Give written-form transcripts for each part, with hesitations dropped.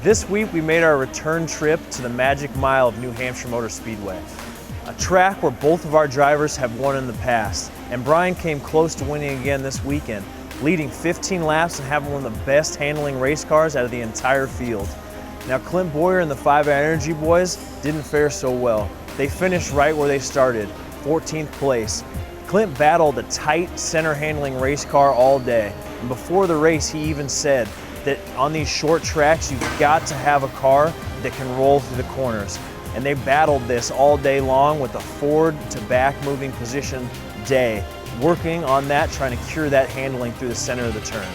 This week we made our return trip to the Magic Mile of New Hampshire Motor Speedway, a track where both of our drivers have won in the past, and Brian came close to winning again this weekend, leading 15 laps and having one of the best handling race cars out of the entire field. Now Clint Boyer and the 5 Energy boys didn't fare so well. They finished right where they started, 14th place. Clint battled a tight center handling race car all day, and before the race he even said that on these short tracks you've got to have a car that can roll through the corners. And they battled this all day long with a forward to back moving position day, working on that, trying to cure that handling through the center of the turn.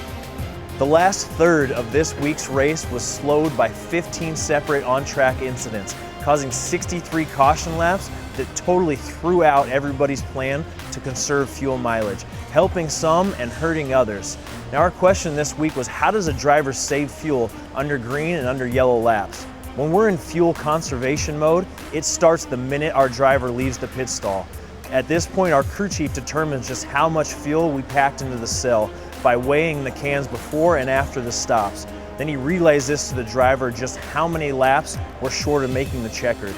The last third of this week's race was slowed by 15 separate on-track incidents, causing 63 caution laps that totally threw out everybody's plan to conserve fuel mileage, helping some and hurting others. Now our question this week was, how does a driver save fuel under green and under yellow laps? When we're in fuel conservation mode, it starts the minute our driver leaves the pit stall. At this point, our crew chief determines just how much fuel we packed into the cell by weighing the cans before and after the stops. Then he relays this to the driver just how many laps we're short of making the checkered.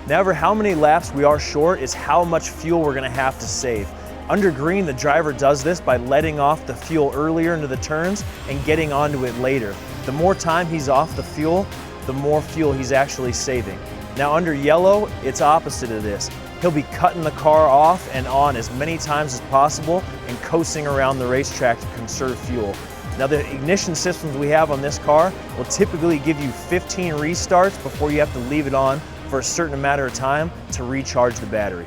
Never how many laps we are short is how much fuel we're going to have to save. Under green, the driver does this by letting off the fuel earlier into the turns and getting onto it later. The more time he's off the fuel, the more fuel he's actually saving. Now under yellow, it's opposite of this. He'll be cutting the car off and on as many times as possible and coasting around the racetrack to conserve fuel. Now the ignition systems we have on this car will typically give you 15 restarts before you have to leave it on for a certain amount of time to recharge the battery.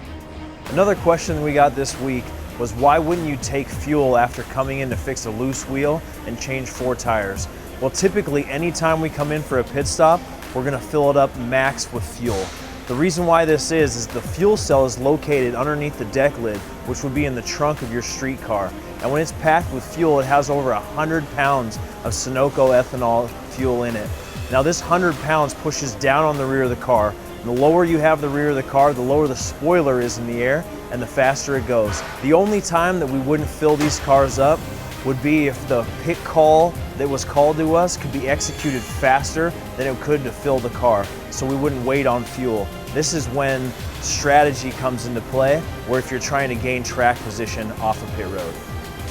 Another question we got this week was, why wouldn't you take fuel after coming in to fix a loose wheel and change 4 tires? Well, typically anytime we come in for a pit stop, we're gonna fill it up max with fuel. The reason why this is the fuel cell is located underneath the deck lid, which would be in the trunk of your street car. And when it's packed with fuel, it has over 100 pounds of Sunoco ethanol fuel in it. Now this 100 pounds pushes down on the rear of the car. The lower you have the rear of the car, the lower the spoiler is in the air and the faster it goes. The only time that we wouldn't fill these cars up would be if the pit call that was called to us could be executed faster than it could to fill the car, so we wouldn't wait on fuel. This is when strategy comes into play, where if you're trying to gain track position off a pit road.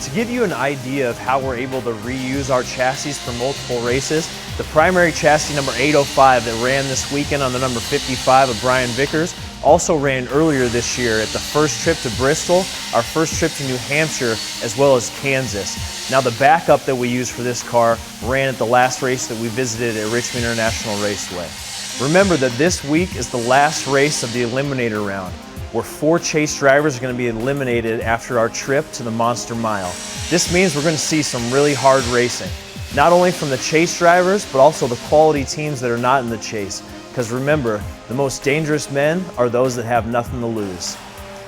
To give you an idea of how we're able to reuse our chassis for multiple races, the primary chassis number 805 that ran this weekend on the number 55 of Brian Vickers also ran earlier this year at the first trip to Bristol, our first trip to New Hampshire, as well as Kansas. Now the backup that we used for this car ran at the last race that we visited at Richmond International Raceway. Remember that this week is the last race of the Eliminator round, where 4 chase drivers are going to be eliminated after our trip to the Monster Mile. This means we're going to see some really hard racing, not only from the chase drivers, but also the quality teams that are not in the chase. Because remember, the most dangerous men are those that have nothing to lose.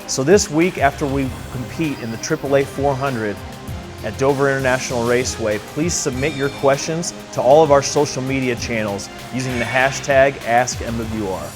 So this week, after we compete in the AAA 400 at Dover International Raceway, please submit your questions to all of our social media channels using the hashtag AskMWR.